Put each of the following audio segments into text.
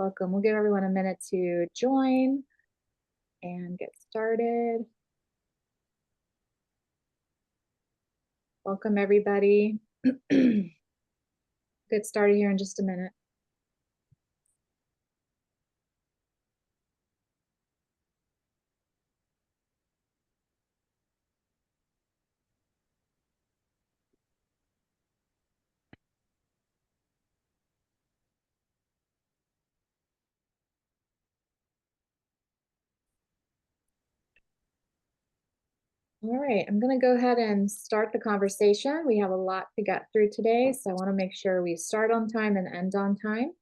Welcome. We'll give everyone a minute to join and get started. Welcome, everybody. Get started here in just a minute. All right, I'm going to go ahead and start the conversation. We have a lot to get through today, so I want to make sure we start on time and end on time.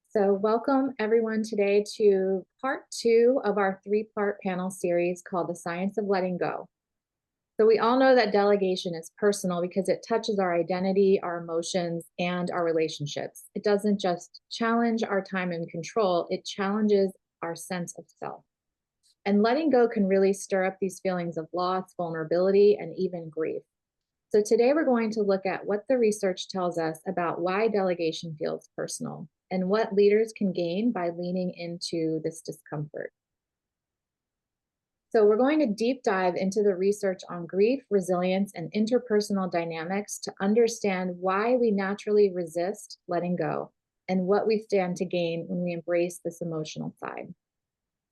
So welcome everyone today to part 2 of our 3-part panel series called The Science of Letting Go. So we all know that delegation is personal because it touches our identity, our emotions, and our relationships. It doesn't just challenge our time and control, it challenges our sense of self. And letting go can really stir up these feelings of loss, vulnerability, and even grief. So today we're going to look at what the research tells us about why delegation feels personal and what leaders can gain by leaning into this discomfort. So we're going to deep dive into the research on grief, resilience, and interpersonal dynamics to understand why we naturally resist letting go and what we stand to gain when we embrace this emotional side.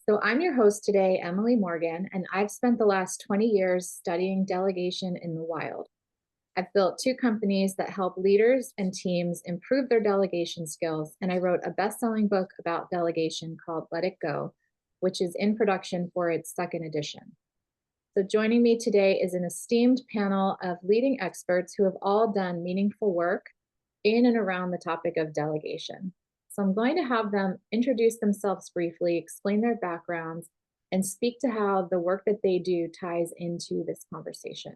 So I'm your host today, Emily Morgan, and I've spent the last 20 years studying delegation in the wild. I've built 2 companies that help leaders and teams improve their delegation skills, and I wrote a best-selling book about delegation called Let It Go, which is in production for its 2nd edition. So joining me today is an esteemed panel of leading experts who have all done meaningful work in and around the topic of delegation. So I'm going to have them introduce themselves briefly, explain their backgrounds, and speak to how the work that they do ties into this conversation.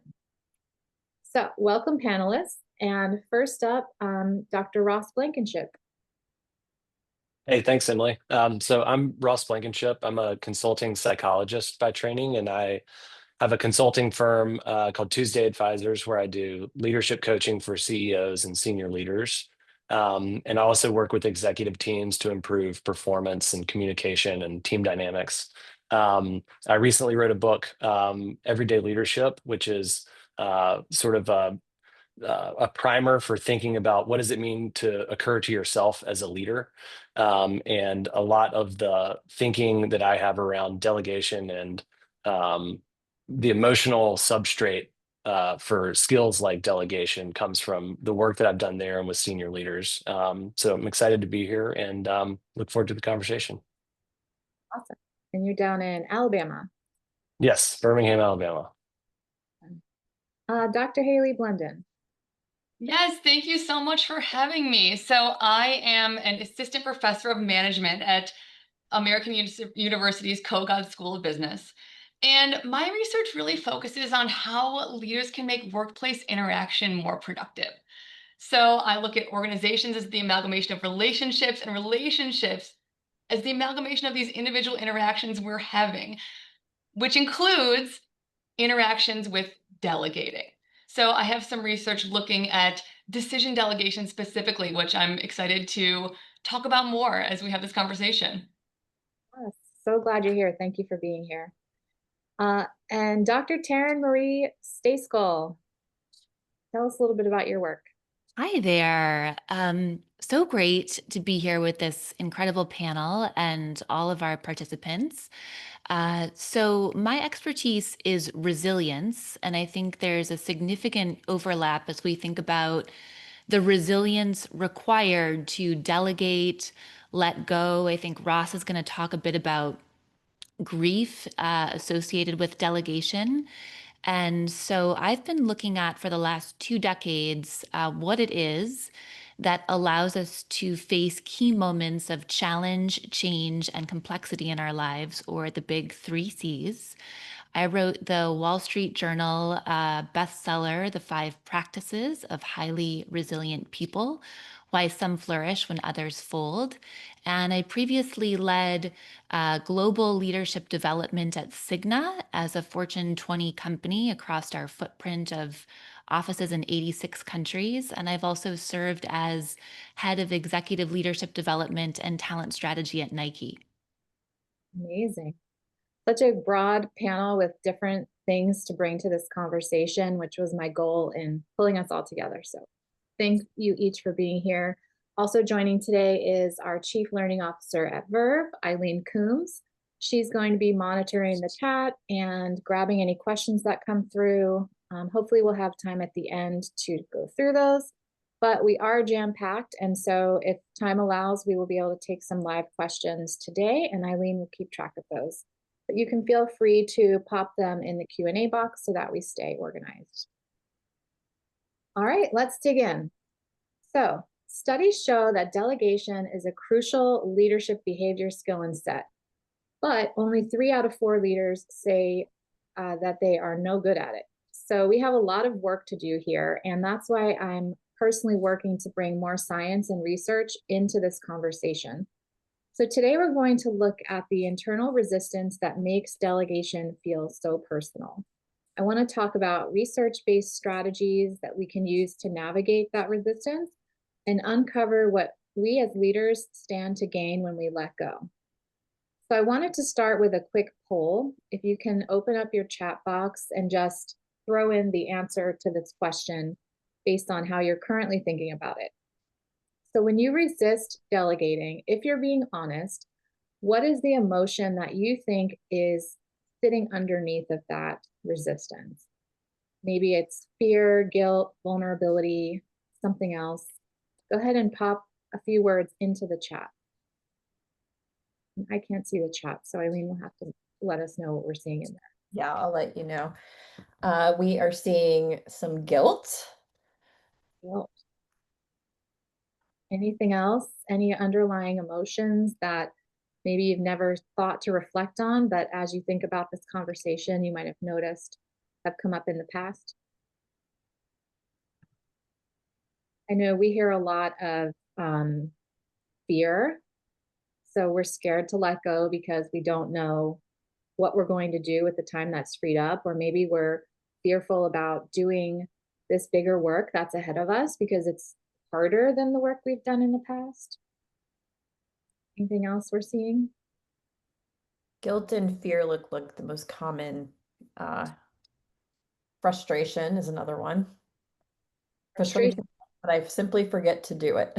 So welcome panelists. And first up, Dr. Ross Blankenship. Hey, thanks, Emily. So I'm Ross Blankenship. I'm a consulting psychologist by training, and I have a consulting firm called Tuesday Advisors, where I do leadership coaching for CEOs and senior leaders. And I also work with executive teams to improve performance and communication and team dynamics. I recently wrote a book, Everyday Leadership, which is sort of a primer for thinking about what does it mean to occur to yourself as a leader. And a lot of the thinking that I have around delegation and the emotional substrate for skills like delegation comes from the work that I've done there and with senior leaders. So I'm excited to be here and look forward to the conversation. Awesome. And you're down in Alabama. Yes, Birmingham, Alabama. Dr. Haley Blunden. Yes, thank you so much for having me. So I am an assistant professor of management at American University's Kogod School of Business. And my research really focuses on how leaders can make workplace interaction more productive. So I look at organizations as the amalgamation of relationships and relationships as the amalgamation of these individual interactions we're having, which includes interactions with delegating. So I have some research looking at decision delegation specifically, which I'm excited to talk about more as we have this conversation. Yes, so glad you're here. Thank you for being here. And Dr. Taryn Marie Stayskull, tell us a little bit about your work. Hi there. So great to be here with this incredible panel and all of our participants. So my expertise is resilience, and I think there's a significant overlap as we think about the resilience required to delegate, let go. I think Ross is going to talk a bit about grief associated with delegation. And so I've been looking at for the last 2 decades what it is that allows us to face key moments of challenge, change, and complexity in our lives, or the big 3 C's. I wrote the Wall Street Journal bestseller, The 5 Practices of Highly Resilient People, Why Some Flourish When Others Fold. And I previously led global leadership development at Cigna as a Fortune 20 company across our footprint of offices in 86 countries. And I've also served as head of executive leadership development and talent strategy at Nike. Amazing. Such a broad panel with different things to bring to this conversation, which was my goal in pulling us all together. So thank you each for being here. Also joining today is our Chief Learning Officer at Verve, Eileen Coombs. She's going to be monitoring the chat and grabbing any questions that come through. Hopefully we'll have time at the end to go through those, but we are jam-packed. And so if time allows, we will be able to take some live questions today, and Eileen will keep track of those. But you can feel free to pop them in the Q&A box so that we stay organized. All right, let's dig in. So studies show that delegation is a crucial leadership behavior skill and set, but only 3 out of 4 leaders say that they are no good at it. So we have a lot of work to do here, and that's why I'm personally working to bring more science and research into this conversation. So today we're going to look at the internal resistance that makes delegation feel so personal. I want to talk about research-based strategies that we can use to navigate that resistance and uncover what we as leaders stand to gain when we let go. So I wanted to start with a quick poll. If you can open up your chat box and just throw in the answer to this question based on how you're currently thinking about it. So when you resist delegating, if you're being honest, what is the emotion that you think is sitting underneath of that resistance? Maybe it's fear, guilt, vulnerability, something else. Go ahead and pop a few words into the chat. I can't see the chat, so Eileen will have to let us know what we're seeing in there. Yeah, I'll let you know. We are seeing some guilt. Guilt. Anything else? Any underlying emotions that maybe you've never thought to reflect on, but as you think about this conversation, you might have noticed have come up in the past? I know we hear a lot of fear. So we're scared to let go because we don't know what we're going to do with the time that's freed up, or maybe we're fearful about doing this bigger work that's ahead of us because it's harder than the work we've done in the past. Anything else we're seeing? Guilt and fear look like the most common. Frustration is another one. Frustration, but I simply forget to do it.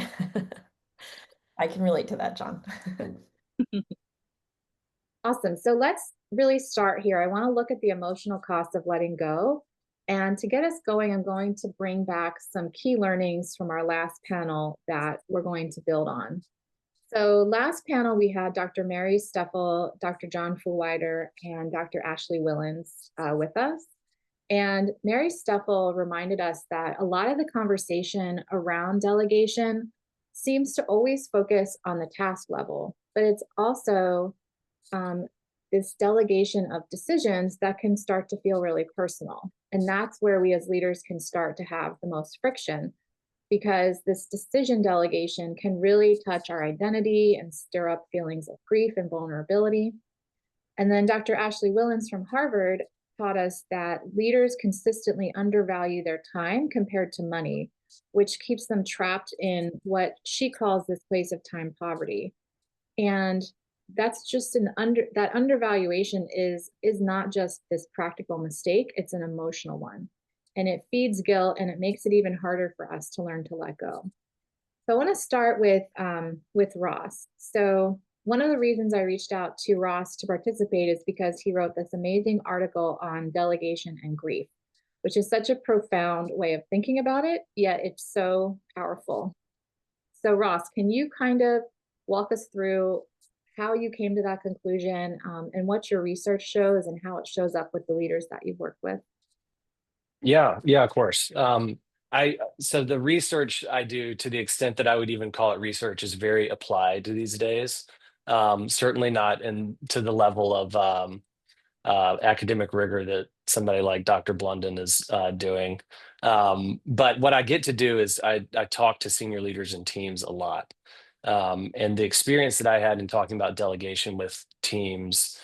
I can relate to that, John. Awesome. So let's really start here. I want to look at the emotional cost of letting go. And to get us going, I'm going to bring back some key learnings from our last panel that we're going to build on. So last panel, we had Dr. Mary Steffel, Dr. John Fulwider, and Dr. Ashley Willens with us. And Mary Steffel reminded us that a lot of the conversation around delegation seems to always focus on the task level, but it's also this delegation of decisions that can start to feel really personal. And that's where we as leaders can start to have the most friction, because this decision delegation can really touch our identity and stir up feelings of grief and vulnerability. And then Dr. Ashley Willens from Harvard taught us that leaders consistently undervalue their time compared to money, which keeps them trapped in what she calls this place of time poverty. And that's just that undervaluation is not just this practical mistake, it's an emotional one. And it feeds guilt, and it makes it even harder for us to learn to let go. So I want to start with Ross. So one of the reasons I reached out to Ross to participate is because he wrote this amazing article on delegation and grief, which is such a profound way of thinking about it, yet it's so powerful. So Ross, can you kind of walk us through how you came to that conclusion, and what your research shows and how it shows up with the leaders that you've worked with? Yeah, of course. So the research I do, to the extent that I would even call it research, is very applied these days. Certainly not to the level of academic rigor that somebody like Dr. Blunden is doing. But what I get to do is I talk to senior leaders and teams a lot. And the experience that I had in talking about delegation with teams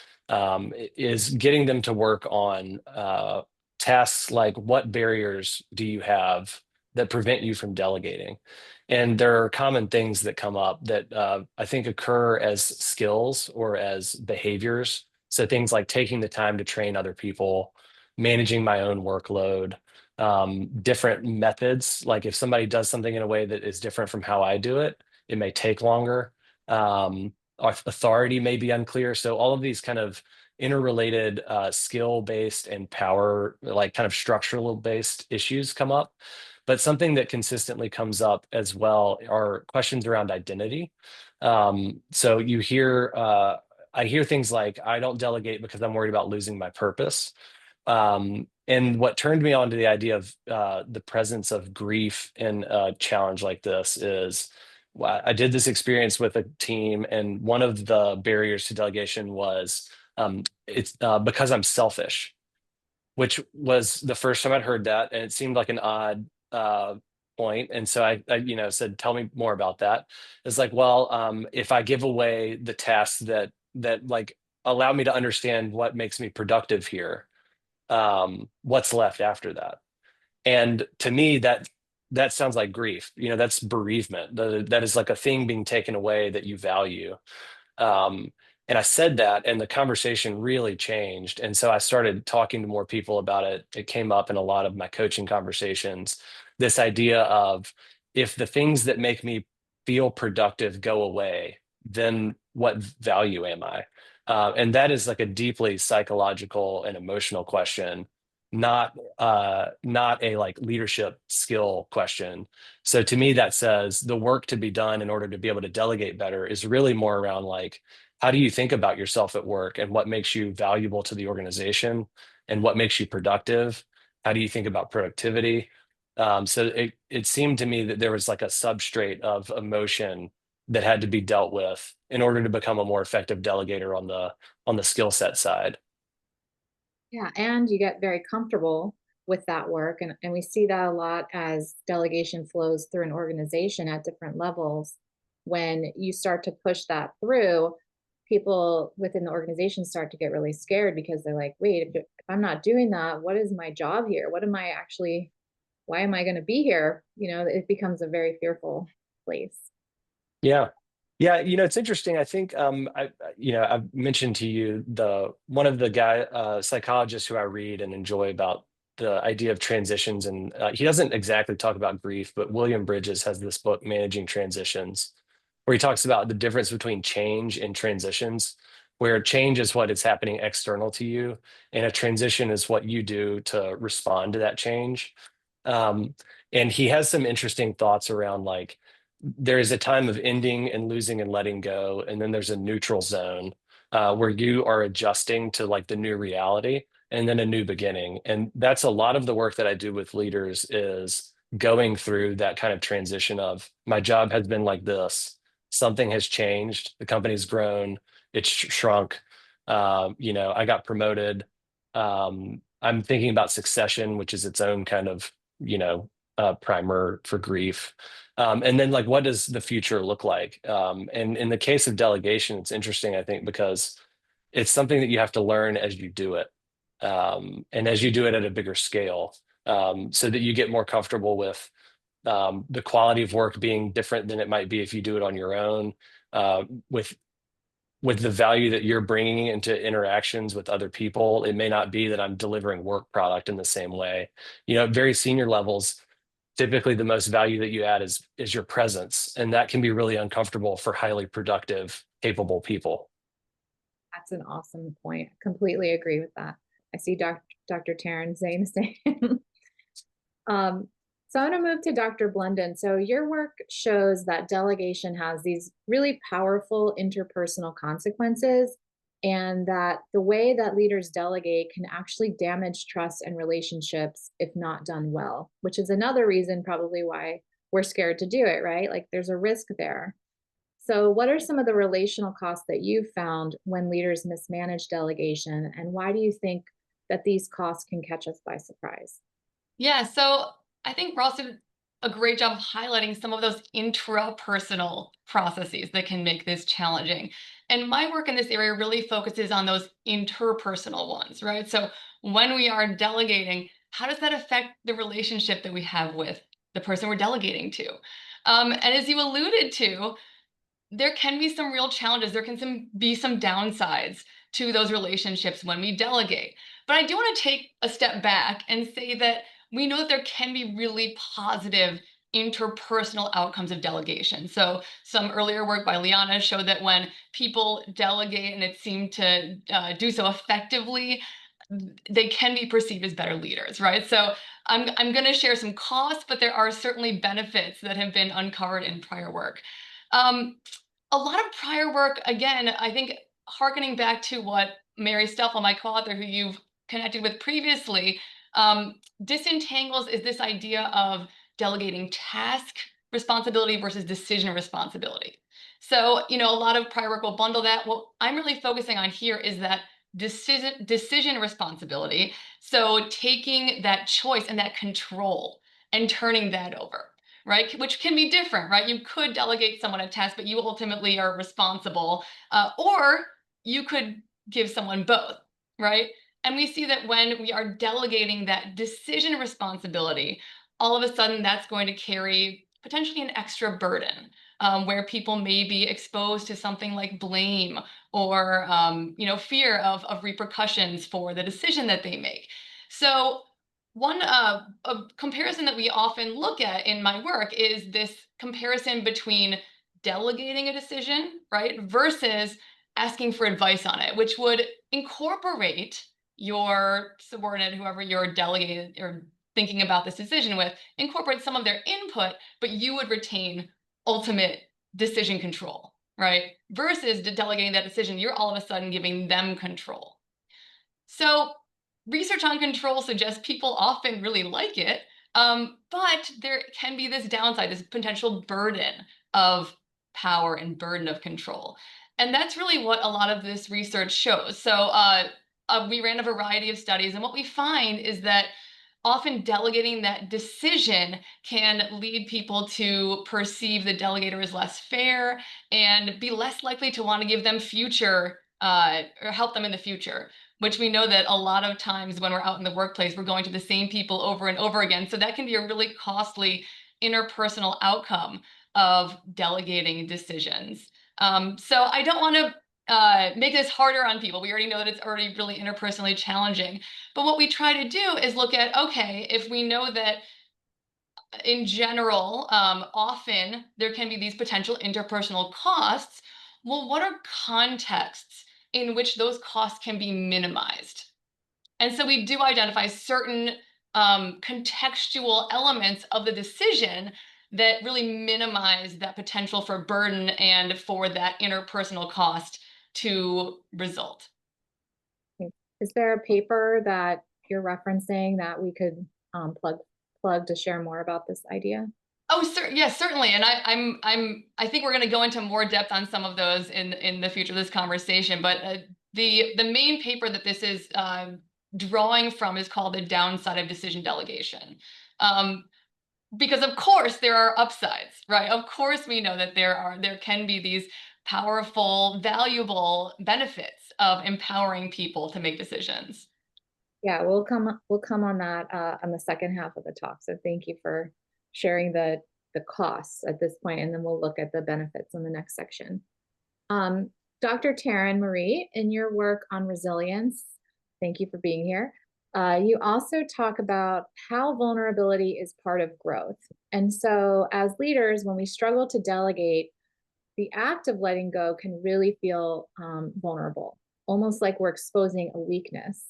is getting them to work on tasks like, what barriers do you have that prevent you from delegating? And there are common things that come up that I think occur as skills or as behaviors. So things like taking the time to train other people, managing my own workload, different methods. Like if somebody does something in a way that is different from how I do it, it may take longer. Authority may be unclear. So all of these kind of interrelated skill-based and power, like kind of structural-based issues come up. But something that consistently comes up as well are questions around identity. So I hear things like, I don't delegate because I'm worried about losing my purpose. And what turned me on to the idea of the presence of grief in a challenge like this is, I did this experience with a team, and one of the barriers to delegation was it's because I'm selfish, which was the first time I'd heard that, and it seemed like an odd point. And so I said, "Tell me more about that." It's like, well, if I give away the tasks that like allow me to understand what makes me productive here, what's left after that? And to me, that sounds like grief. That's bereavement. That is like a thing being taken away that you value. Um, and I said that, and the conversation really changed. And so I started talking to more people about it. It came up in a lot of my coaching conversations. This idea of, if the things that make me feel productive go away, then what value am I? And that is like a deeply psychological and emotional question, not a like leadership skill question. So to me, that says the work to be done in order to be able to delegate better is really more around like, how do you think about yourself at work, and what makes you valuable to the organization, and what makes you productive? How do you think about productivity? So it seemed to me that there was like a substrate of emotion that had to be dealt with in order to become a more effective delegator on the skill set side. Yeah, and you get very comfortable with that work. And we see that a lot as delegation flows through an organization at different levels. When you start to push that through, people within the organization start to get really scared, because they're like, wait, if I'm not doing that, what is my job here? What am I actually, why am I going to be here? It becomes a very fearful place. Yeah. Yeah, it's interesting. I think I've mentioned to you one of the psychologists who I read and enjoy about the idea of transitions, and he doesn't exactly talk about grief, but William Bridges has this book, Managing Transitions, where he talks about the difference between change and transitions, where change is what is happening external to you, and a transition is what you do to respond to that change. Um, and he has some interesting thoughts around like, there is a time of ending and losing and letting go, and then there's a neutral zone where you are adjusting to like the new reality, and then a new beginning. And that's a lot of the work that I do with leaders, is going through that kind of transition of, my job has been like this, something has changed, the company's grown, it's shrunk, I got promoted. I'm thinking about succession, which is its own kind of primer for grief. And then like, what does the future look like? And in the case of delegation, it's interesting, I think, because it's something that you have to learn as you do it. And as you do it at a bigger scale, so that you get more comfortable with the quality of work being different than it might be if you do it on your own, with the value that you're bringing into interactions with other people. It may not be that I'm delivering work product in the same way. At very senior levels, typically the most value that you add is your presence, and that can be really uncomfortable for highly productive, capable people. That's an awesome point. Completely agree with that. I see Dr. Taryn saying the same. So I want to move to Dr. Blunden. So your work shows that delegation has these really powerful interpersonal consequences, and that the way that leaders delegate can actually damage trust and relationships if not done well, which is another reason probably why we're scared to do it, right? Like there's a risk there. So what are some of the relational costs that you've found when leaders mismanage delegation, and why do you think that these costs can catch us by surprise? Yeah, so I think Ross did a great job of highlighting some of those intrapersonal processes that can make this challenging. And my work in this area really focuses on those interpersonal ones, right? So when we are delegating, how does that affect the relationship that we have with the person we're delegating to? And as you alluded to, there can be some real challenges. There can be some downsides to those relationships when we delegate. But I do want to take a step back and say that we know that there can be really positive interpersonal outcomes of delegation. So some earlier work by Liana showed that when people delegate and it seemed to do so effectively, they can be perceived as better leaders, right? So I'm going to share some costs, but there are certainly benefits that have been uncovered in prior work. A lot of prior work, again, I think harkening back to what Mary Stoeffel, my co-author, who you've connected with previously, disentangles is this idea of delegating task responsibility versus decision responsibility. So, a lot of prior work will bundle that. What I'm really focusing on here is that decision responsibility. So taking that choice and that control and turning that over, right? Which can be different, right? You could delegate someone a task, but you ultimately are responsible, or you could give someone both, right? And we see that when we are delegating that decision responsibility, all of a sudden that's going to carry potentially an extra burden, where people may be exposed to something like blame or fear of repercussions for the decision that they make. So one a comparison that we often look at in my work is this comparison between delegating a decision, right, versus asking for advice on it, which would incorporate your subordinate, whoever you're delegating or thinking about this decision with, incorporate some of their input, but you would retain ultimate decision control, right? Versus delegating that decision, you're all of a sudden giving them control. So research on control suggests people often really like it, but there can be this downside, this potential burden of power and burden of control. And that's really what a lot of this research shows. So we ran a variety of studies, and what we find is that often delegating that decision can lead people to perceive the delegator as less fair and be less likely to want to give them future or help them in the future, which we know that a lot of times when we're out in the workplace, we're going to the same people over and over again. So that can be a really costly interpersonal outcome of delegating decisions. So I don't want to make this harder on people. We already know that it's already really interpersonally challenging. But what we try to do is look at, okay, if we know that in general, often there can be these potential interpersonal costs, well, what are contexts in which those costs can be minimized? And so we do identify certain contextual elements of the decision that really minimize that potential for burden and for that interpersonal cost to result. Is there a paper that you're referencing that we could plug to share more about this idea? Oh, yes, certainly. And I think we're going to go into more depth on some of those in the future of this conversation. But the main paper that this is drawing from is called The Downside of Decision Delegation. Because of course there are upsides, right? Of course we know that there can be these powerful, valuable benefits of empowering people to make decisions. Yeah, we'll come on that on the second half of the talk. So thank you for sharing the costs at this point, and then we'll look at the benefits in the next section. Dr. Taryn Marie, in your work on resilience, thank you for being here. You also talk about how vulnerability is part of growth. And so as leaders, when we struggle to delegate, the act of letting go can really feel vulnerable, almost like we're exposing a weakness.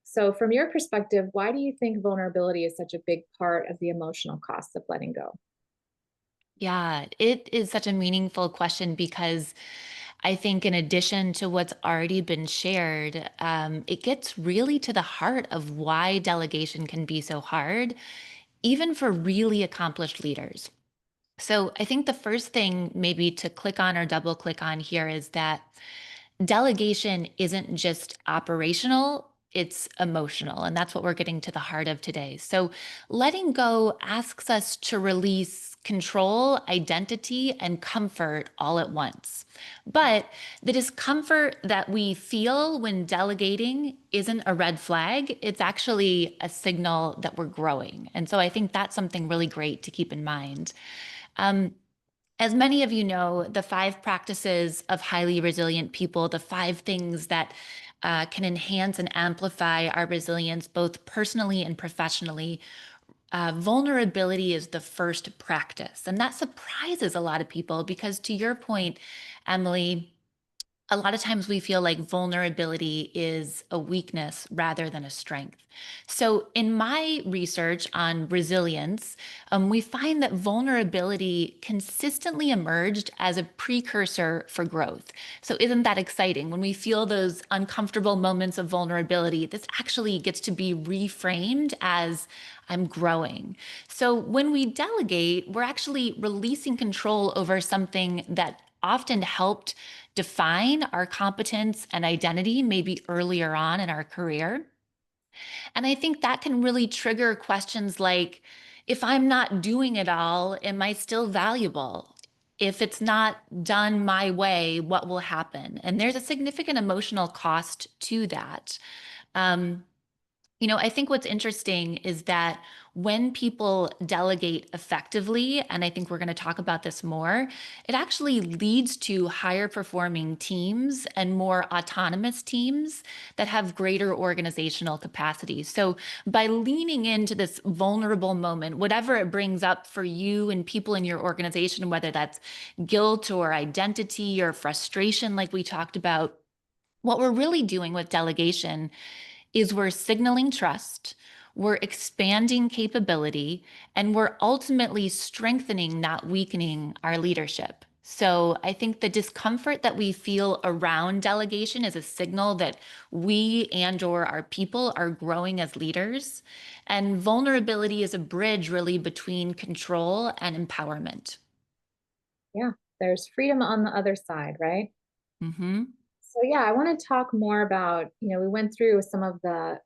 So from your perspective, why do you think vulnerability is such a big part of the emotional cost of letting go? Yeah, it is such a meaningful question because I think, in addition to what's already been shared, it gets really to the heart of why delegation can be so hard, even for really accomplished leaders. So, I think the first thing maybe to click on or double click on here is that delegation isn't just operational, it's emotional. And that's what we're getting to the heart of today. So letting go asks us to release control, identity, and comfort all at once. But the discomfort that we feel when delegating isn't a red flag. It's actually a signal that we're growing. And so I think that's something really great to keep in mind. As many of you know, the 5 practices of highly resilient people, the 5 things that can enhance and amplify our resilience, both personally and professionally. Vulnerability is the first practice. And that surprises a lot of people because, to your point, Emily, a lot of times we feel like vulnerability is a weakness rather than a strength. So, in my research on resilience, we find that vulnerability consistently emerged as a precursor for growth. So, isn't that exciting? When we feel those uncomfortable moments of vulnerability, this actually gets to be reframed as I'm growing. So, when we delegate, we're actually releasing control over something that often helped define our competence and identity maybe earlier on in our career. And I think that can really trigger questions like, if I'm not doing it all, am I still valuable? If it's not done my way, what will happen? And there's a significant emotional cost to that. Um, I think what's interesting is that when people delegate effectively, and I think we're going to talk about this more, it actually leads to higher performing teams and more autonomous teams that have greater organizational capacity. So by leaning into this vulnerable moment, whatever it brings up for you and people in your organization, whether that's guilt or identity or frustration, like we talked about, what we're really doing with delegation is we're signaling trust, we're expanding capability, and we're ultimately strengthening, not weakening, our leadership. So I think the discomfort that we feel around delegation is a signal that we and/or our people are growing as leaders. And vulnerability is a bridge really between control and empowerment. Yeah, there's freedom on the other side, right? Mm-hmm. So yeah, I want to talk more about, we went through some of the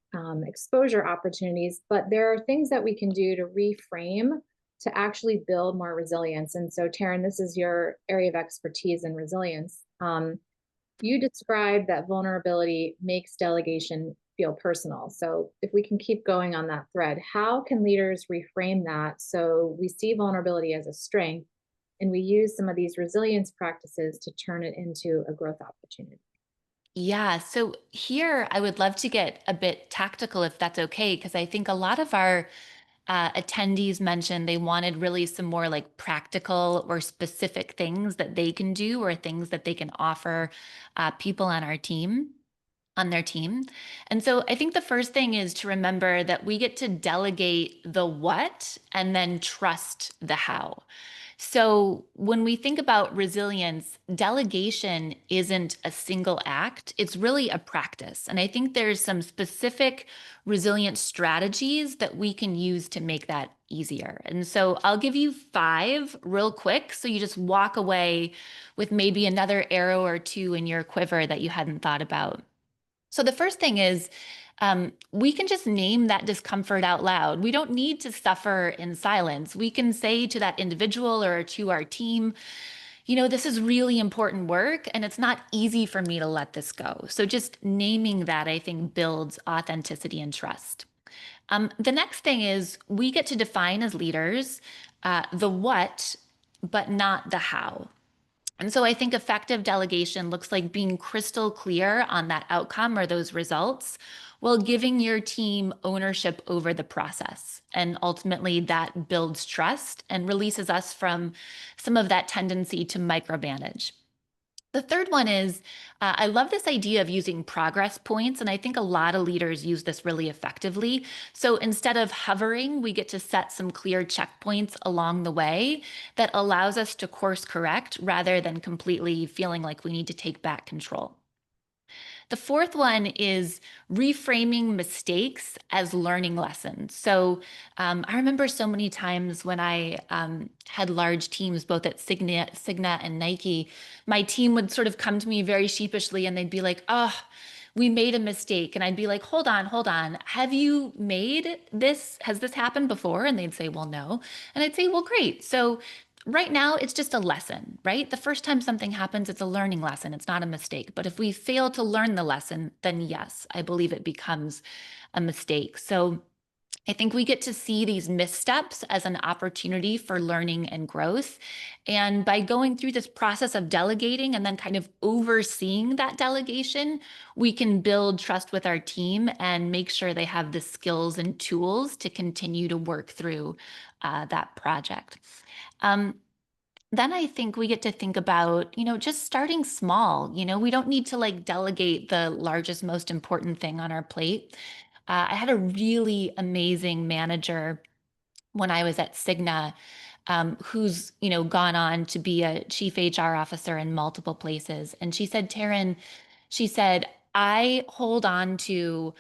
exposure opportunities, but there are things that we can do to reframe to actually build more resilience. And so Taryn, this is your area of expertise in resilience. You described that vulnerability makes delegation feel personal. So if we can keep going on that thread, how can leaders reframe that so we see vulnerability as a strength and we use some of these resilience practices to turn it into a growth opportunity? Yeah, so here I would love to get a bit tactical if that's okay, because I think a lot of our attendees mentioned they wanted really some more like practical or specific things that they can do or things that they can offer people on our team. On their team. And so I think the first thing is to remember that we get to delegate the what and then trust the how. So when we think about resilience, delegation isn't a single act, it's really a practice. And I think there's some specific resilient strategies that we can use to make that easier. And so I'll give you 5 real quick so you just walk away with maybe another arrow or 2 in your quiver that you hadn't thought about. So the first thing is we can just name that discomfort out loud. We don't need to suffer in silence. We can say to that individual or to our team, this is really important work and it's not easy for me to let this go. So just naming that, I think, builds authenticity and trust. The next thing is we get to define as leaders the what, but not the how. And so I think effective delegation looks like being crystal clear on that outcome or those results while giving your team ownership over the process. And ultimately, that builds trust and releases us from some of that tendency to micromanage. The third one is I love this idea of using progress points, and I think a lot of leaders use this really effectively. So instead of hovering, we get to set some clear checkpoints along the way that allows us to course correct rather than completely feeling like we need to take back control. The fourth one is reframing mistakes as learning lessons. So I remember so many times when I had large teams, both at Cigna and Nike, my team would sort of come to me very sheepishly and they'd be like, oh, we made a mistake, and I'd be like, hold on, have you made this? Has this happened before? And they'd say, well, no. And I'd say, well, great. So right now, it's just a lesson, right? The first time something happens, it's a learning lesson. It's not a mistake. But if we fail to learn the lesson, then yes, I believe it becomes a mistake. So I think we get to see these missteps as an opportunity for learning and growth. And by going through this process of delegating and then kind of overseeing that delegation, we can build trust with our team and make sure they have the skills and tools to continue to work through that project. Then I think we get to think about, just starting small. We don't need to like delegate the largest, most important thing on our plate. I had a really amazing manager when I was at Cigna, who's, gone on to be a chief HR officer in multiple places. And she said, Taryn, she said, I hold on to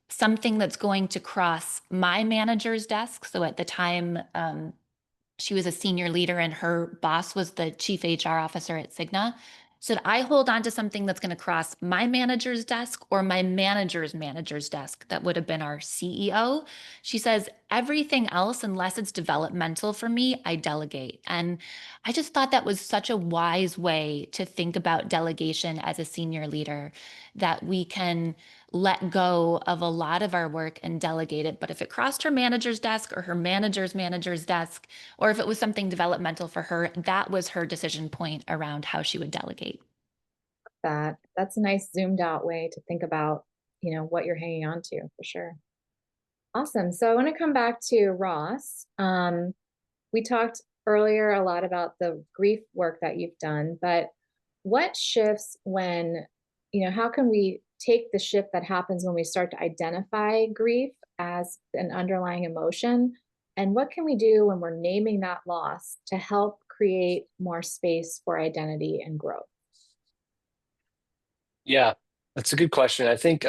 something that's going to cross my manager's desk. So at the time, she was a senior leader and her boss was the chief HR officer at Cigna. So that I hold on to something that's going to cross my manager's desk or my manager's manager's desk. That would have been our CEO. She says, everything else, unless it's developmental for me, I delegate. And I just thought that was such a wise way to think about delegation as a senior leader, that we can let go of a lot of our work and delegate it. But if it crossed her manager's desk or her manager's manager's desk, or if it was something developmental for her, that was her decision point around how she would delegate. That's a nice zoomed out way to think about, what you're hanging on to, for sure. Awesome. So I want to come back to Ross. We talked earlier a lot about the grief work that you've done, but what shifts when, how can we take the shift that happens when we start to identify grief as an underlying emotion? And what can we do when we're naming that loss to help create more space for identity and growth? Yeah, that's a good question. I think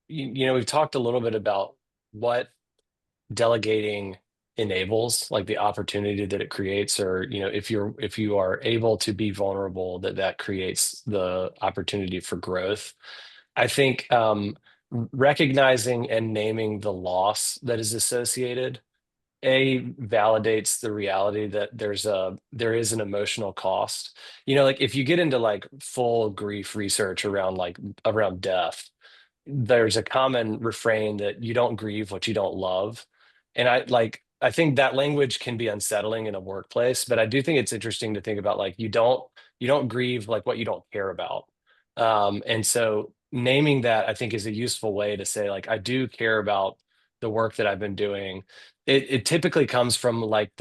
we've talked a little bit about what delegating enables, like the opportunity that it creates, or if you are able to be vulnerable, that creates the opportunity for growth. I think recognizing and naming the loss that is associated validates the reality that there is an emotional cost. Like if you get into like full grief research around death, there's a common refrain that you don't grieve what you don't love. And I think that language can be unsettling in a workplace, but I do think it's interesting to think about like you don't grieve like what you don't care about. And so naming that, I think, is a useful way to say like I do care about the work that I've been doing. It typically comes from like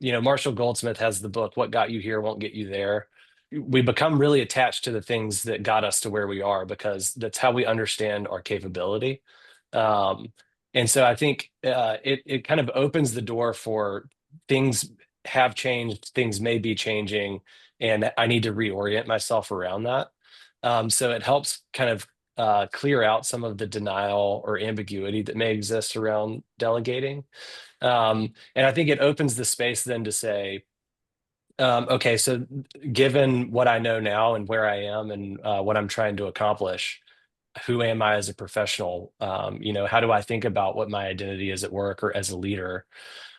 Marshall Goldsmith has the book What Got You Here Won't Get You There. We become really attached to the things that got us to where we are because that's how we understand our capability. Um, and so I think it kind of opens the door for things have changed, things may be changing, and I need to reorient myself around that. So it helps kind of clear out some of the denial or ambiguity that may exist around delegating. And I think it opens the space then to say, okay, so given what I know now and where I am and what I'm trying to accomplish, who am I as a professional? How do I think about what my identity is at work or as a leader?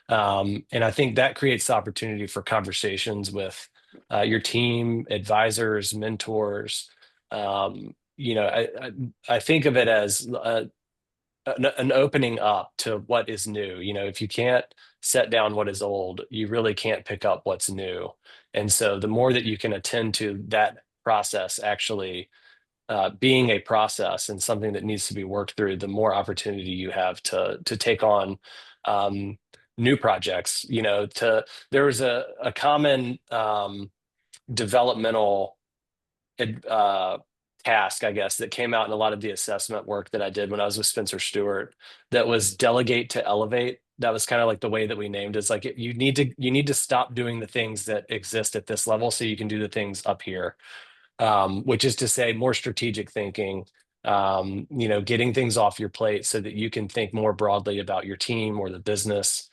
And I think that creates the opportunity for conversations with your team, advisors, mentors. I think of it as an opening up to what is new. If you can't set down what is old, you really can't pick up what's new. And so the more that you can attend to that process actually being a process and something that needs to be worked through, the more opportunity you have to take on new projects. There was a common developmental task, I guess, that came out in a lot of the assessment work that I did when I was with Spencer Stewart, that was delegate to elevate. That was kind of like the way that we named it. It's like you need to stop doing the things that exist at this level so you can do the things up here, which is to say more strategic thinking, getting things off your plate so that you can think more broadly about your team or the business.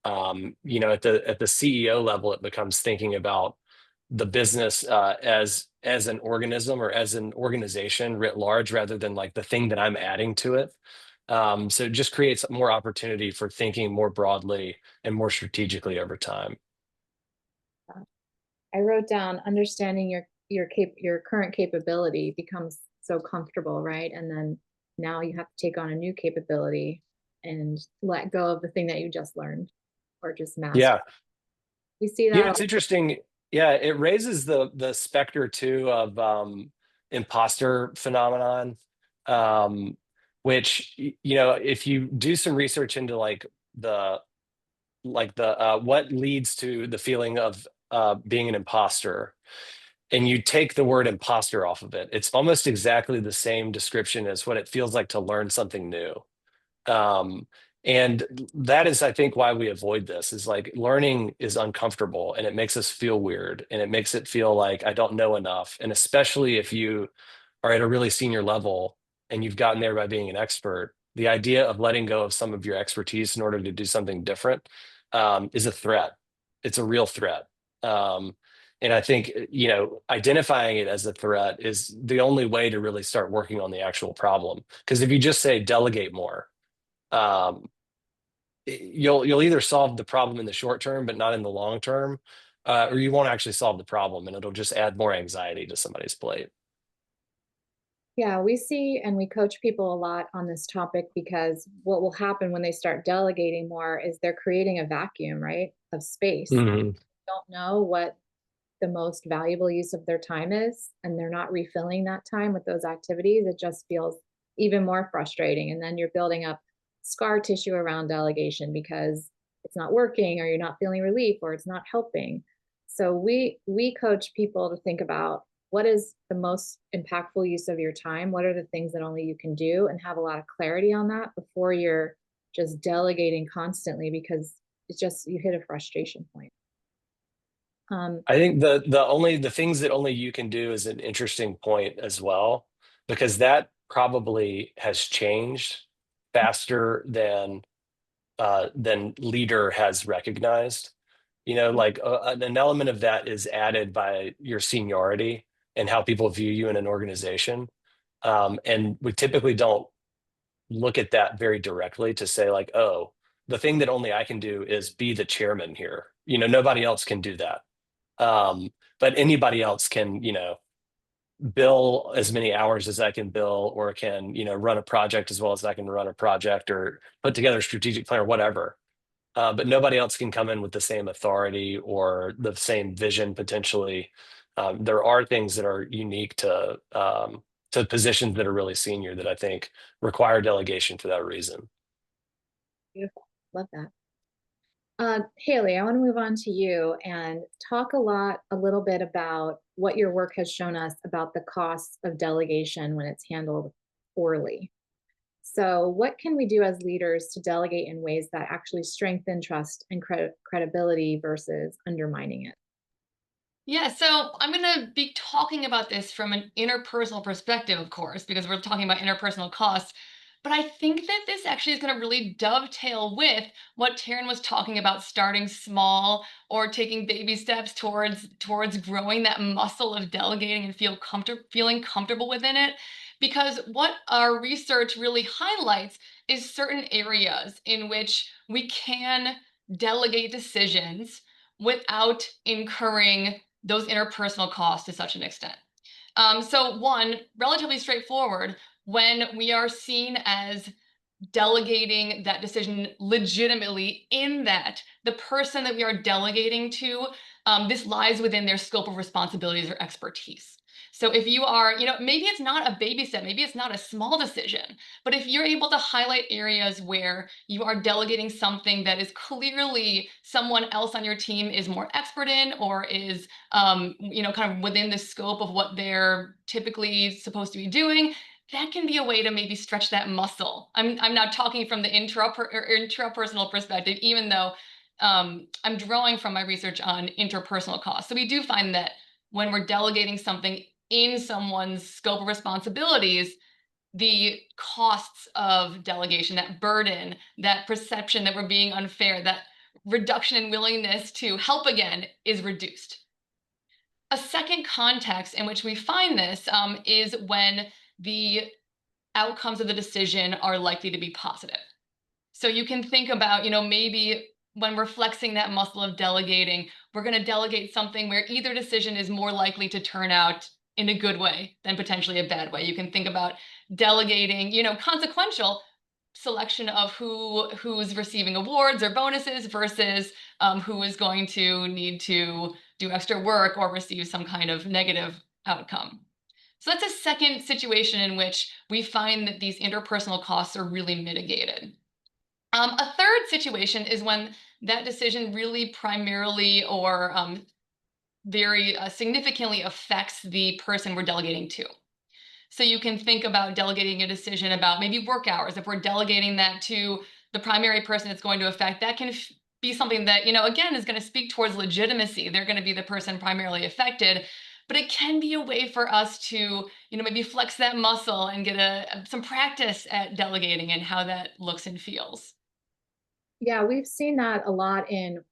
At the CEO level, it becomes thinking about the business as as an organism or as an organization writ large, rather than like the thing that I'm adding to it. So it just creates more opportunity for thinking more broadly and more strategically over time. I wrote down understanding your current capability becomes so comfortable, right? And then now you have to take on a new capability and let go of the thing that you just learned or just mastered. Yeah. We see You know, that. it's interesting. Yeah, it raises the specter too of imposter phenomenon, um, which you know, if you do some research into the the what leads to the feeling of being an imposter, and you take the word imposter off of it, it's almost exactly the same description as what it feels like to learn something new. Um, and that is, I think, why we avoid this is like learning is uncomfortable and it makes us feel weird and it makes it feel like I don't know enough. And especially if you are at a really senior level and you've gotten there by being an expert, the idea of letting go of some of your expertise in order to do something different is a threat. It's a real threat. And I think, you know, identifying it as a threat is the only way to really start working on the actual problem. Because if you just say delegate more, um, you'll either solve the problem in the short term, but not in the long term, or you won't actually solve the problem, and it'll just add more anxiety to somebody's plate. Yeah, we see and we coach people a lot on this topic because what will happen when they start delegating more is they're creating a vacuum, right, of space. Mhm. Don't know what the most valuable use of their time is, and they're not refilling that time with those activities. It just feels even more frustrating. And then you're building up scar tissue around delegation because it's not working or you're not feeling relief or it's not helping. So we coach people to think about what is the most impactful use of your time? What are the things that only you can do, and have a lot of clarity on that before you're just delegating constantly, because it's just you hit a frustration point. I think the things that only you can do is an interesting point as well, because that probably has changed faster than leader has recognized. You know, like an element of that is added by your seniority and how people view you in an organization. And we typically don't look at that very directly to say like, oh, the thing that only I can do is be the chairman here. You know, nobody else can do that. But anybody else can, you know, bill as many hours as I can bill, or can, you know, run a project as well as I can run a project, or put together a strategic plan or whatever. But nobody else can come in with the same authority or the same vision potentially. There are things that are unique to positions that are really senior that I think require delegation for that reason. Beautiful. Love that. Haley, I want to move on to you and talk a little bit about what your work has shown us about the costs of delegation when it's handled poorly. So what can we do as leaders to delegate in ways that actually strengthen trust and credibility versus undermining it? Yeah, so I'm going to be talking about this from an interpersonal perspective, of course, because we're talking about interpersonal costs. But I think that this actually is going to really dovetail with what Taryn was talking about, starting small or taking baby steps towards growing that muscle of delegating and feeling comfortable within it. Because what our research really highlights is certain areas in which we can delegate decisions without incurring those interpersonal costs to such an extent. So one, relatively straightforward, when we are seen as delegating that decision legitimately, in that the person that we are delegating to, this lies within their scope of responsibilities or expertise. So if you are, you know, maybe it's not a baby step, maybe it's not a small decision, but if you're able to highlight areas where you are delegating something that is clearly someone else on your team is more expert in, or is, you know, kind of within the scope of what they're typically supposed to be doing, that can be a way to maybe stretch that muscle. I'm not talking from the intrapersonal perspective, even though I'm drawing from my research on interpersonal costs. So we do find that when we're delegating something in someone's scope of responsibilities, the costs of delegation, that burden, that perception that we're being unfair, that reduction in willingness to help again is reduced. A second context in which we find this is when the outcomes of the decision are likely to be positive. So you can think about, maybe when we're flexing that muscle of delegating, we're going to delegate something where either decision is more likely to turn out in a good way than potentially a bad way. You can think about delegating, consequential selection of who's receiving awards or bonuses versus who is going to need to do extra work or receive some kind of negative outcome. So that's a second situation in which we find that these interpersonal costs are really mitigated. A third situation is when that decision really primarily or very significantly affects the person we're delegating to. So you can think about delegating a decision about maybe work hours. If we're delegating that to the primary person it's going to affect, that can be something that, again, is going to speak towards legitimacy. They're going to be the person primarily affected. But it can be a way for us to, maybe flex that muscle and get some practice at delegating and how that looks and feels. Yeah, we've seen that a lot in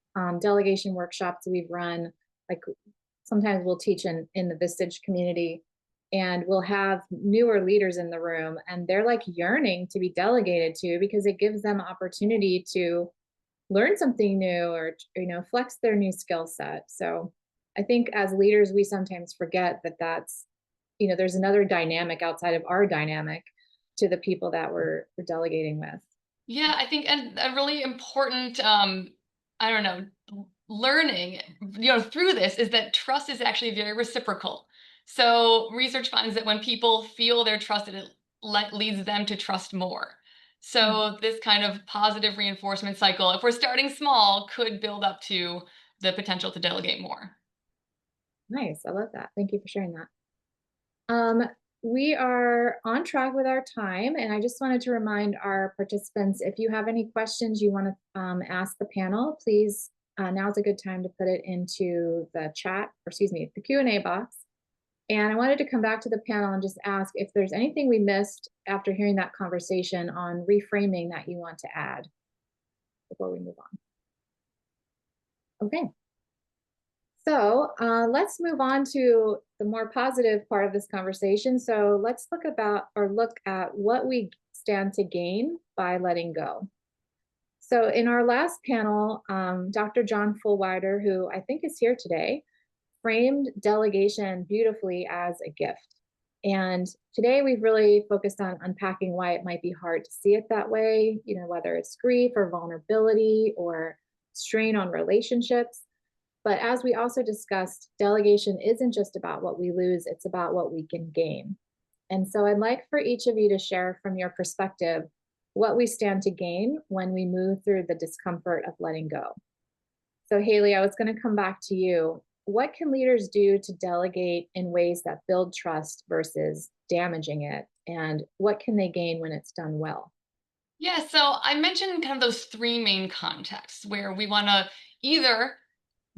delegation workshops we've run. Like sometimes we'll teach in the Vistage community, and we'll have newer leaders in the room, and they're like yearning to be delegated to because it gives them opportunity to learn something new or flex their new skill set. So I think as leaders, we sometimes forget that that's there's another dynamic outside of our dynamic to the people that we're delegating with. Yeah, I think, and a really important, I don't know, learning, through this is that trust is actually very reciprocal. So research finds that when people feel they're trusted, it leads them to trust more. So this kind of positive reinforcement cycle, if we're starting small, could build up to the potential to delegate more. Nice. I love that. Thank you for sharing that. We are on track with our time, and I just wanted to remind our participants, if you have any questions you want to ask the panel, please, now's a good time to put it into the chat, or excuse me, the Q&A box. And I wanted to come back to the panel and just ask if there's anything we missed after hearing that conversation on reframing that you want to add before we move on. Okay. So let's move on to the more positive part of this conversation. So let's look at what we stand to gain by letting go. So in our last panel, Dr. John Fullwider, who I think is here today, framed delegation beautifully as a gift. And today we've really focused on unpacking why it might be hard to see it that way, whether it's grief or vulnerability or strain on relationships. But as we also discussed, delegation isn't just about what we lose, it's about what we can gain. And so I'd like for each of you to share from your perspective what we stand to gain when we move through the discomfort of letting go. So Haley, I was going to come back to you. What can leaders do to delegate in ways that build trust versus damaging it? And what can they gain when it's done well? Yeah, so I mentioned kind of those three main contexts where we want to either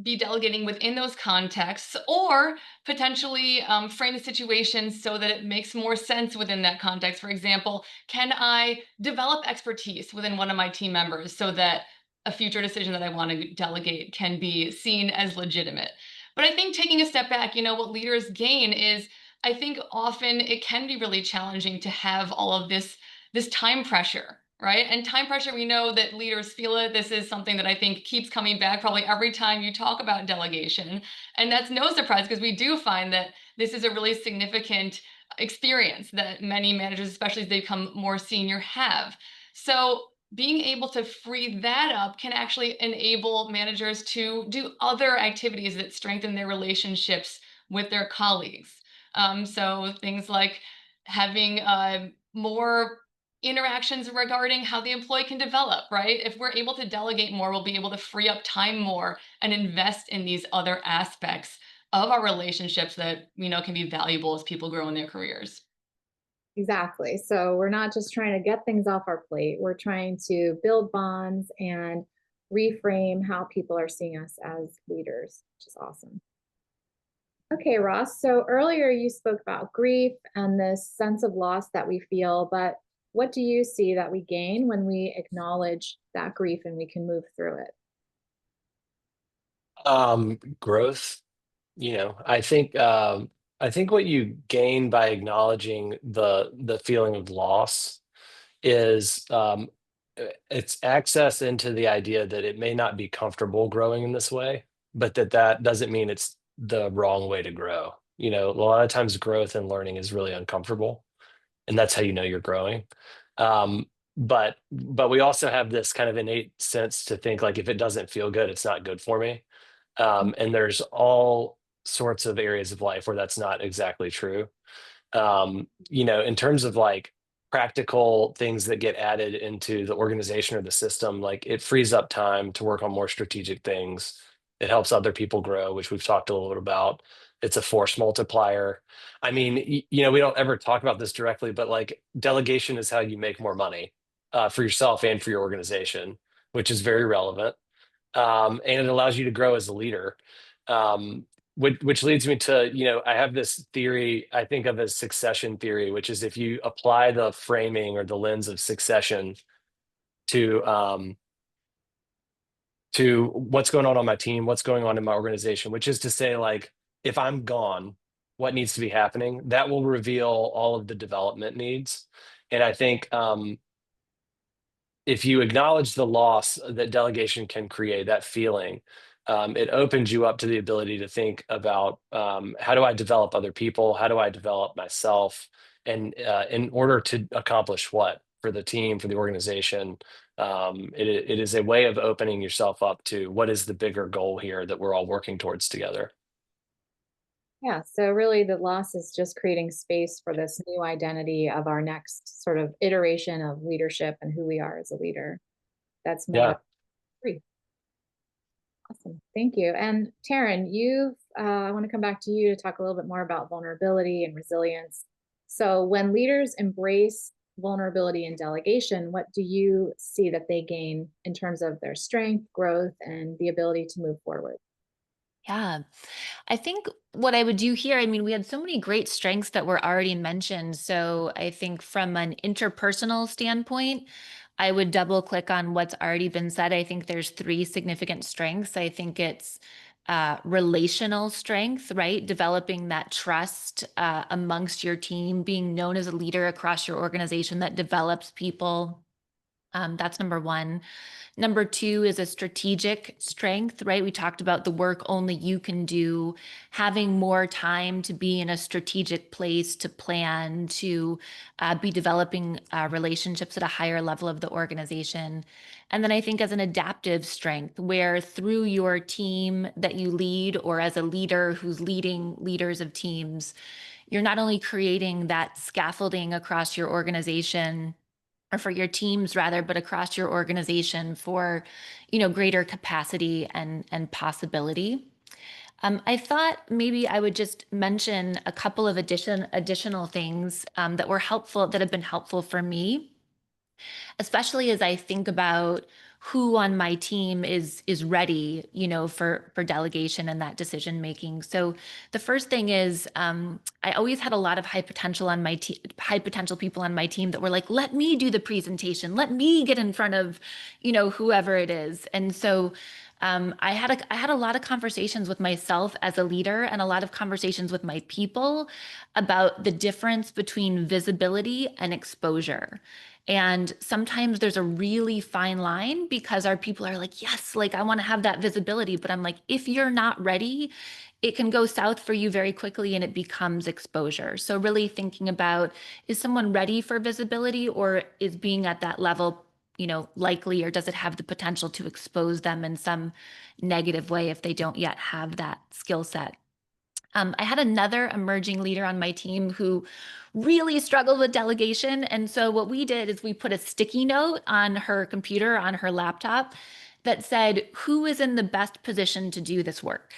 be delegating within those contexts or potentially frame the situation so that it makes more sense within that context. For example, can I develop expertise within one of my team members so that a future decision that I want to delegate can be seen as legitimate? But I think taking a step back, what leaders gain is, I think often it can be really challenging to have all of this time pressure, right? And time pressure, we know that leaders feel it. This is something that I think keeps coming back probably every time you talk about delegation. And that's no surprise because we do find that this is a really significant experience that many managers, especially as they become more senior, have. So being able to free that up can actually enable managers to do other activities that strengthen their relationships with their colleagues. So things like having more interactions regarding how the employee can develop, right? If we're able to delegate more, we'll be able to free up time more and invest in these other aspects of our relationships that we know can be valuable as people grow in their careers. Exactly. So we're not just trying to get things off our plate. We're trying to build bonds and reframe how people are seeing us as leaders, which is awesome. Okay, Ross. So earlier you spoke about grief and this sense of loss that we feel, but what do you see that we gain when we acknowledge that grief and we can move through it? Growth. I think what you gain by acknowledging the feeling of loss is it's access into the idea that it may not be comfortable growing in this way, but that doesn't mean it's the wrong way to grow. A lot of times growth and learning is really uncomfortable, and that's how you know you're growing. Um, but we also have this kind of innate sense to think like if it doesn't feel good, it's not good for me. And there's all sorts of areas of life where that's not exactly true. In terms of like practical things that get added into the organization or the system, like it frees up time to work on more strategic things. It helps other people grow, which we've talked a little bit about. It's a force multiplier. I mean, we don't ever talk about this directly, but like delegation is how you make more money for yourself and for your organization, which is very relevant. And it allows you to grow as a leader. Which leads me to, I have this theory I think of as succession theory, which is if you apply the framing or the lens of succession to what's going on my team, what's going on in my organization, which is to say, like, if I'm gone, what needs to be happening, that will reveal all of the development needs. And I think if you acknowledge the loss that delegation can create, that feeling, it opens you up to the ability to think about how do I develop other people? How do I develop myself? And in order to accomplish what for the team, for the organization, it is a way of opening yourself up to what is the bigger goal here that we're all working towards together. Yeah, so really the loss is just creating space for this new identity of our next sort of iteration of leadership and who we are as a leader. That's more Yeah. free. Awesome, thank you. And Taryn, I want to come back to you to talk a little bit more about vulnerability and resilience. So when leaders embrace vulnerability and delegation, what do you see that they gain in terms of their strength, growth, and the ability to move forward? Yeah. I think what I would do here, I mean, we had so many great strengths that were already mentioned. So I think from an interpersonal standpoint, I would double click on what's already been said. I think there's three significant strengths. I think it's relational strength, right? Developing that trust amongst your team, being known as a leader across your organization that develops people. That's number one. Number two is a strategic strength, right? We talked about the work only you can do, having more time to be in a strategic place, to plan, to be developing relationships at a higher level of the organization. And then I think as an adaptive strength, where through your team that you lead, or as a leader who's leading leaders of teams, you're not only creating that scaffolding across your organization, or for your teams rather, but across your organization for, greater capacity and possibility. I thought maybe I would just mention a couple of additional things that were helpful, that have been helpful for me, especially as I think about who on my team is ready, for delegation and that decision making. So the first thing is, I always had a lot of high potential high potential people on my team that were like, let me do the presentation, let me get in front of, whoever it is. And so I had a lot of conversations with myself as a leader, and a lot of conversations with my people about the difference between visibility and exposure. And sometimes there's a really fine line, because our people are like, yes, like I want to have that visibility. But I'm like, if you're not ready, it can go south for you very quickly and it becomes exposure. So really thinking about, is someone ready for visibility, or is being at that level, likely, or does it have the potential to expose them in some negative way if they don't yet have that skill set? I had another emerging leader on my team who really struggled with delegation. And so what we did is we put a sticky note on her computer, on her laptop, that said, who is in the best position to do this work?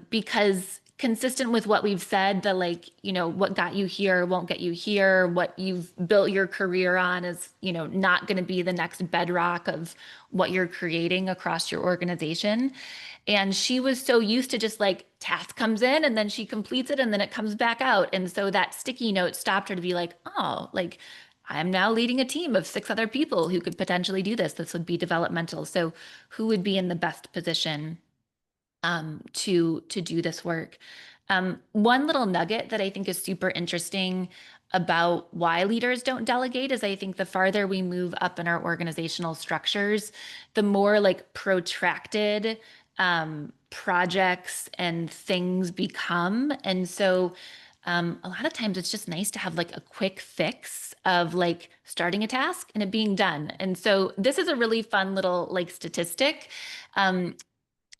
Because consistent with what we've said, what got you here won't get you here. What you've built your career on is, not going to be the next bedrock of what you're creating across your organization. And she was so used to just like, task comes in and then she completes it and then it comes back out. And so that sticky note stopped her to be like, oh, like I'm now leading a team of 6 other people who could potentially do this. This would be developmental. So who would be in the best position? to do this work. One little nugget that I think is super interesting about why leaders don't delegate is I think the farther we move up in our organizational structures, the more like protracted projects and things become. And so a lot of times it's just nice to have like a quick fix of like starting a task and it being done. And so this is a really fun little like statistic.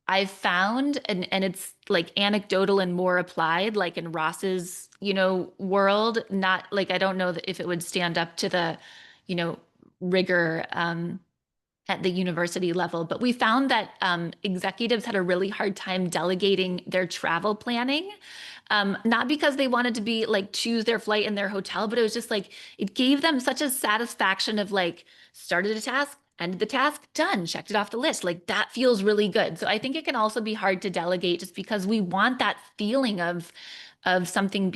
I've found, and it's like anecdotal and more applied, like in Ross's, world, not like, I don't know if it would stand up to the, rigor, at the university level, but we found that executives had a really hard time delegating their travel planning. Not because they wanted to be like choose their flight in their hotel, but it was just like it gave them such a satisfaction of like started a task, ended the task, done, checked it off the list. Like that feels really good. So I think it can also be hard to delegate just because we want that feeling of something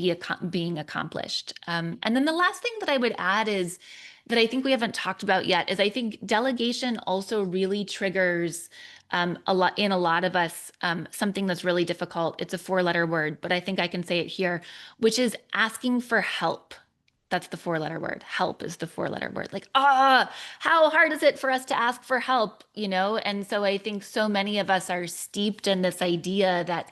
being accomplished. And then the last thing that I would add is that I think we haven't talked about yet is I think delegation also really triggers a lot of us something that's really difficult. It's a 4-letter word, but I think I can say it here, which is asking for help. That's the 4-letter word. Help is the 4-letter word. Like, how hard is it for us to ask for help? And so I think so many of us are steeped in this idea that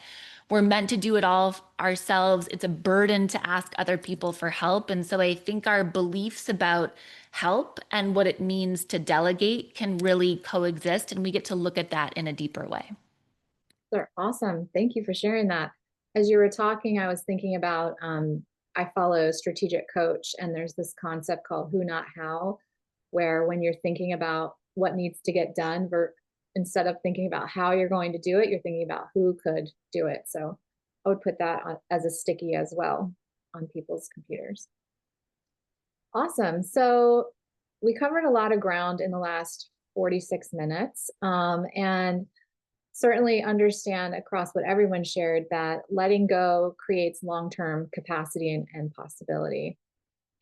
we're meant to do it all ourselves. It's a burden to ask other people for help. And so I think our beliefs about help and what it means to delegate can really coexist. And we get to look at that in a deeper way. They're awesome. Thank you for sharing that. As you were talking, I was thinking about, I follow Strategic Coach, and there's this concept called who, not how, where when you're thinking about what needs to get done, instead of thinking about how you're going to do it, you're thinking about who could do it. So I would put that as a sticky as well on people's computers. Awesome. So we covered a lot of ground in the last 46 minutes, and certainly understand across what everyone shared that letting go creates long-term capacity and possibility.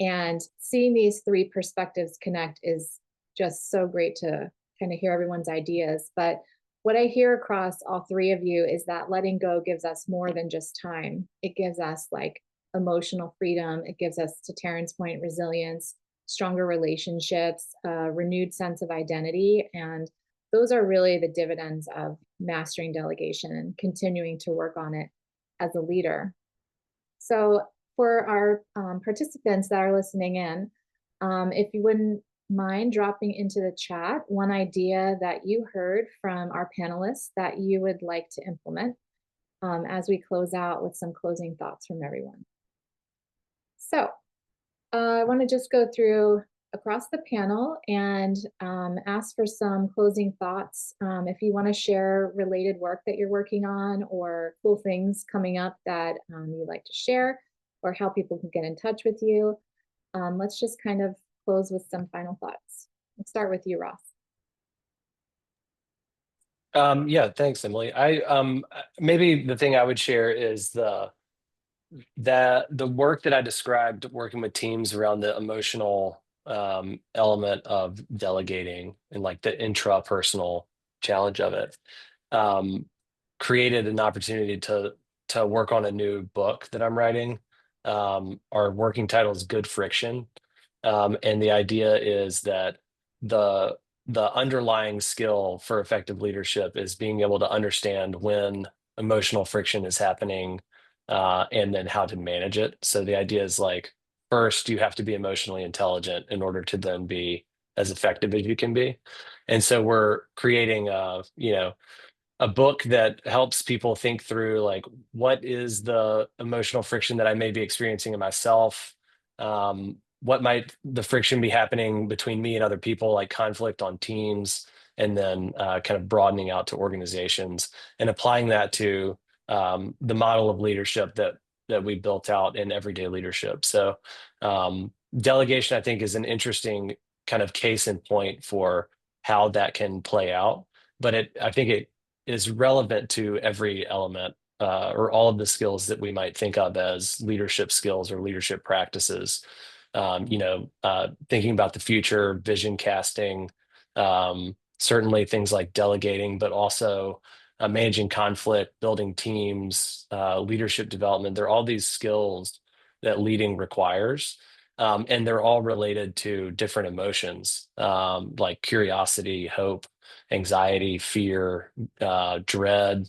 And seeing these 3 perspectives connect is just so great to kind of hear everyone's ideas. But what I hear across all 3 of you is that letting go gives us more than just time. It gives us like emotional freedom. It gives us, to Taryn's point, resilience, stronger relationships, a renewed sense of identity. And those are really the dividends of mastering delegation and continuing to work on it as a leader. So for our participants that are listening in, if you wouldn't mind dropping into the chat one idea that you heard from our panelists that you would like to implement as we close out with some closing thoughts from everyone. So I want to just go through across the panel and ask for some closing thoughts. If you want to share related work that you're working on or cool things coming up that you'd like to share, or how people can get in touch with you. Let's just kind of close with some final thoughts. Let's start with you, Ross. Yeah, thanks, Emily. Maybe the thing I would share is the work that I described, working with teams around the emotional element of delegating and like the intrapersonal challenge of it, created an opportunity to work on a new book that I'm writing. Our working title is Good Friction, and the idea is that the underlying skill for effective leadership is being able to understand when emotional friction is happening, and then how to manage it. So the idea is like, first, you have to be emotionally intelligent in order to then be as effective as you can be. And so we're creating a book that helps people think through like, what is the emotional friction that I may be experiencing in myself? What might the friction be happening between me and other people, like conflict on teams, and then kind of broadening out to organizations and applying that to the model of leadership that we built out in everyday leadership. So delegation, I think, is an interesting kind of case in point for how that can play out. But I think it is relevant to every element or all of the skills that we might think of as leadership skills or leadership practices. Thinking about the future, vision casting, certainly things like delegating, but also managing conflict, building teams, leadership development. They're all these skills that leading requires. And they're all related to different emotions, like curiosity, hope, anxiety, fear, dread.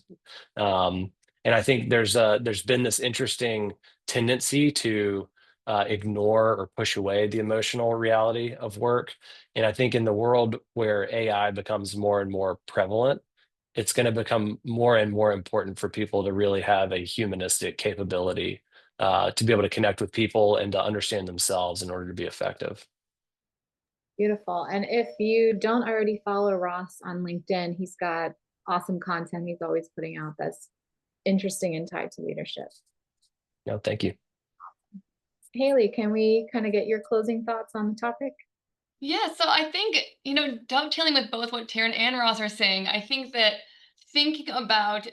And I think there's been this interesting tendency to ignore or push away the emotional reality of work. And I think in the world where AI becomes more and more prevalent, it's going to become more and more important for people to really have a humanistic capability to be able to connect with people and to understand themselves in order to be effective. Beautiful. And if you don't already follow Ross on LinkedIn, he's got awesome content he's always putting out that's interesting and tied to leadership. No, thank you. Haley, can we kind of get your closing thoughts on the topic? Yeah, so I think, dovetailing with both what Taryn and Ross are saying, I think that thinking about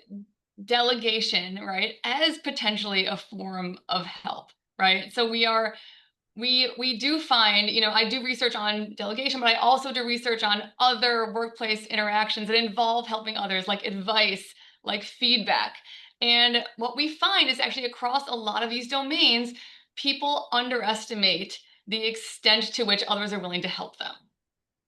delegation, right, as potentially a form of help, right? So we do find, I do research on delegation, but I also do research on other workplace interactions that involve helping others, like advice, like feedback. And what we find is actually across a lot of these domains, people underestimate the extent to which others are willing to help them.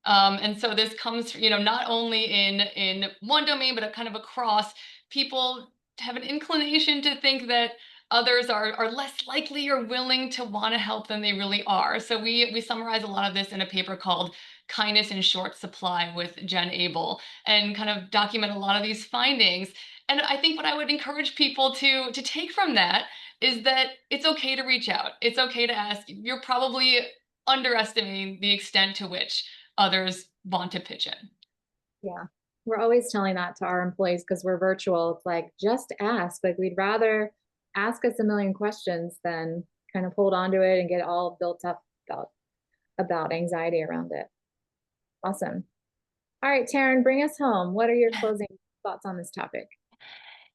And so this comes, not only in one domain, but kind of across. People have an inclination to think that others are less likely or willing to want to help than they really are. So we summarize a lot of this in a paper called Kindness in Short Supply with Jen Abel, and kind of document a lot of these findings. And I think what I would encourage people to take from that is that it's okay to reach out. It's okay to ask. You're probably underestimating the extent to which others want to pitch in. Yeah, we're always telling that to our employees because we're virtual. It's like, just ask. Like, we'd rather ask us a million questions than kind of hold on to it and get all built up about anxiety around it. Awesome. All right, Taryn, bring us home. What are your closing thoughts on this topic?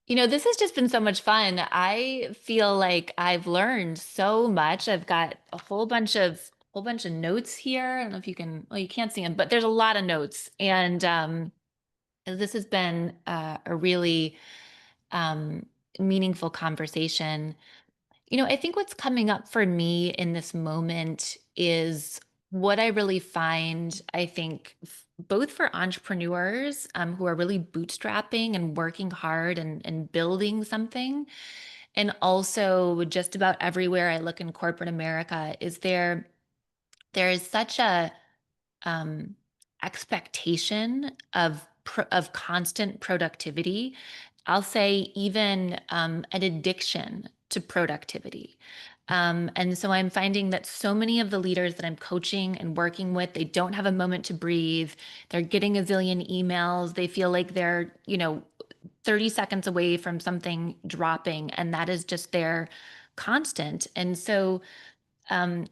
This has just been so much fun. I feel like I've learned so much. I've got a whole bunch of notes here. I don't know if you can, well, you can't see them, but there's a lot of notes. And this has been a really meaningful conversation. I think what's coming up for me in this moment is what I really find, I think, both for entrepreneurs who are really bootstrapping and working hard and building something, and also just about everywhere I look in corporate America, is there is such a um, expectation of constant productivity. I'll say even an addiction to productivity. And so I'm finding that so many of the leaders that I'm coaching and working with, they don't have a moment to breathe. They're getting a zillion emails. They feel like they're, 30 seconds away from something dropping, and that is just their constant. And so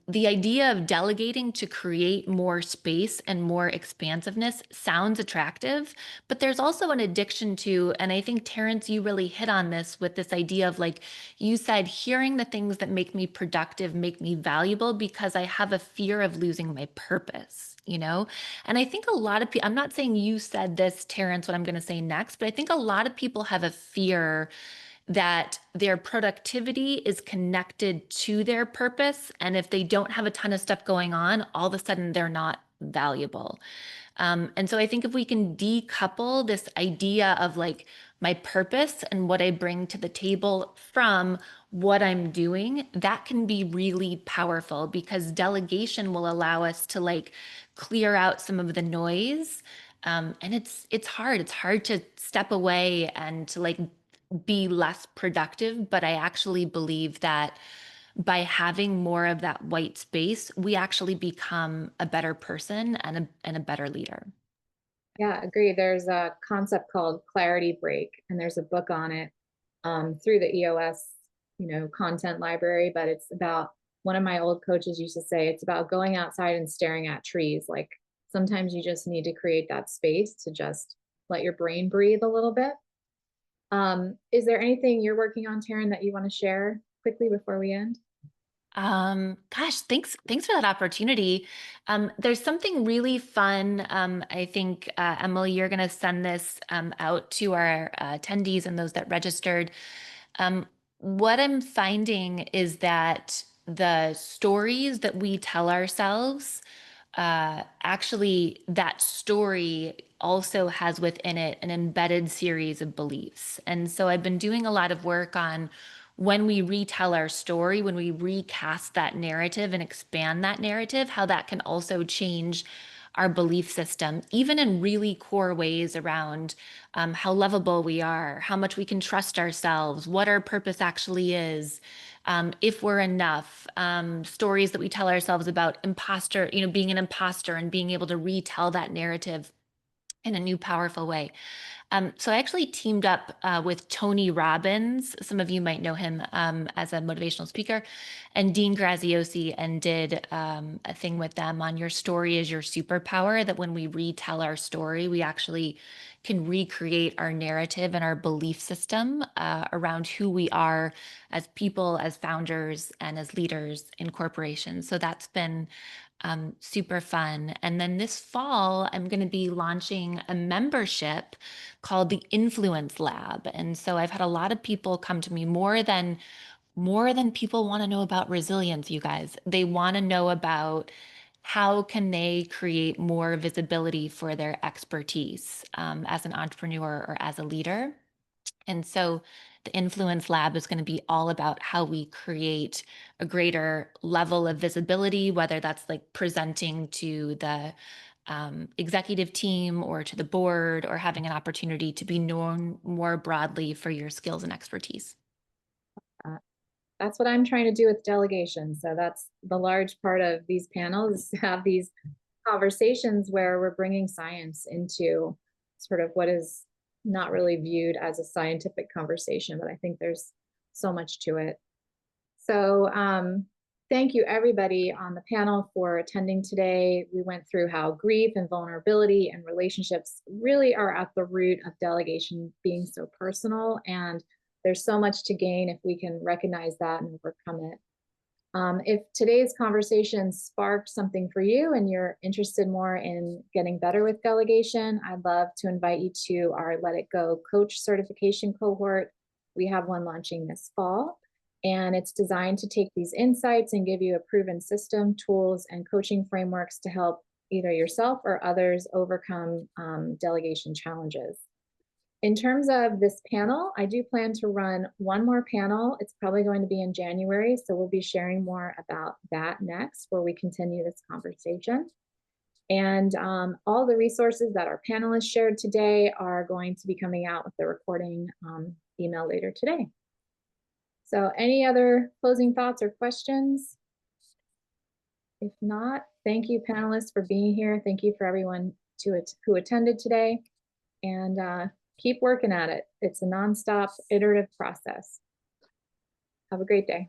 the idea of delegating to create more space and more expansiveness sounds attractive, but there's also an addiction to, and I think Terrence, you really hit on this with this idea of, like you said, hearing the things that make me productive, make me valuable, because I have a fear of losing my purpose, And I think a lot of people, I'm not saying you said this, Terrence, what I'm going to say next, but I think a lot of people have a fear that their productivity is connected to their purpose. And if they don't have a ton of stuff going on, all of a sudden they're not valuable. And so I think if we can decouple this idea of like my purpose and what I bring to the table from what I'm doing, that can be really powerful, because delegation will allow us to like clear out some of the noise. And it's hard. It's hard to step away and to like be less productive, but I actually believe that by having more of that white space, we actually become a better person and a better leader. Yeah, agree. There's a concept called clarity break, and there's a book on it through the EOS, content library. But it's about, one of my old coaches used to say, it's about going outside and staring at trees. Like, sometimes you just need to create that space to just let your brain breathe a little bit. Is there anything you're working on, Taryn, that you want to share quickly before we end? Gosh, thanks for that opportunity. There's something really fun. I think, Emily, you're going to send this out to our attendees and those that registered. What I'm finding is that the stories that we tell ourselves, actually, that story also has within it an embedded series of beliefs. And so I've been doing a lot of work on when we retell our story, when we recast that narrative and expand that narrative, how that can also change our belief system, even in really core ways around how lovable we are, how much we can trust ourselves, what our purpose actually is, if we're enough, stories that we tell ourselves about imposter, being an imposter and being able to retell that narrative in a new, powerful way. So I actually teamed up with Tony Robbins. Some of you might know him as a motivational speaker, and Dean Graziosi, and did a thing with them on your story is your superpower, that when we retell our story, we actually can recreate our narrative and our belief system around who we are as people, as founders, and as leaders in corporations. So that's been super fun. And then this fall, I'm going to be launching a membership called the Influence Lab. And so I've had a lot of people come to me, more than people want to know about resilience, you guys. They want to know about how can they create more visibility for their expertise as an entrepreneur or as a leader. And so the Influence Lab is going to be all about how we create a greater level of visibility, whether that's like presenting to the executive team or to the board, or having an opportunity to be known more broadly for your skills and expertise. That's what I'm trying to do with delegation. So that's the large part of these panels, is to have these conversations where we're bringing science into sort of what is not really viewed as a scientific conversation, but I think there's so much to it. So thank you everybody on the panel for attending today. We went through how grief and vulnerability and relationships really are at the root of delegation being so personal, and there's so much to gain if we can recognize that and overcome it. If today's conversation sparked something for you and you're interested more in getting better with delegation, I'd love to invite you to our Let It Go coach certification cohort. We have one launching this fall, and it's designed to take these insights and give you a proven system, tools, and coaching frameworks to help either yourself or others overcome delegation challenges. In terms of this panel, I do plan to run one more panel. It's probably going to be in January, so we'll be sharing more about that next, where we continue this conversation. And all the resources that our panelists shared today are going to be coming out with the recording email later today. So any other closing thoughts or questions? If not, thank you panelists for being here. Thank you for everyone who attended today. And keep working at it. It's a nonstop iterative process. Have a great day.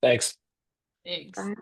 Thanks. Thanks. Bye.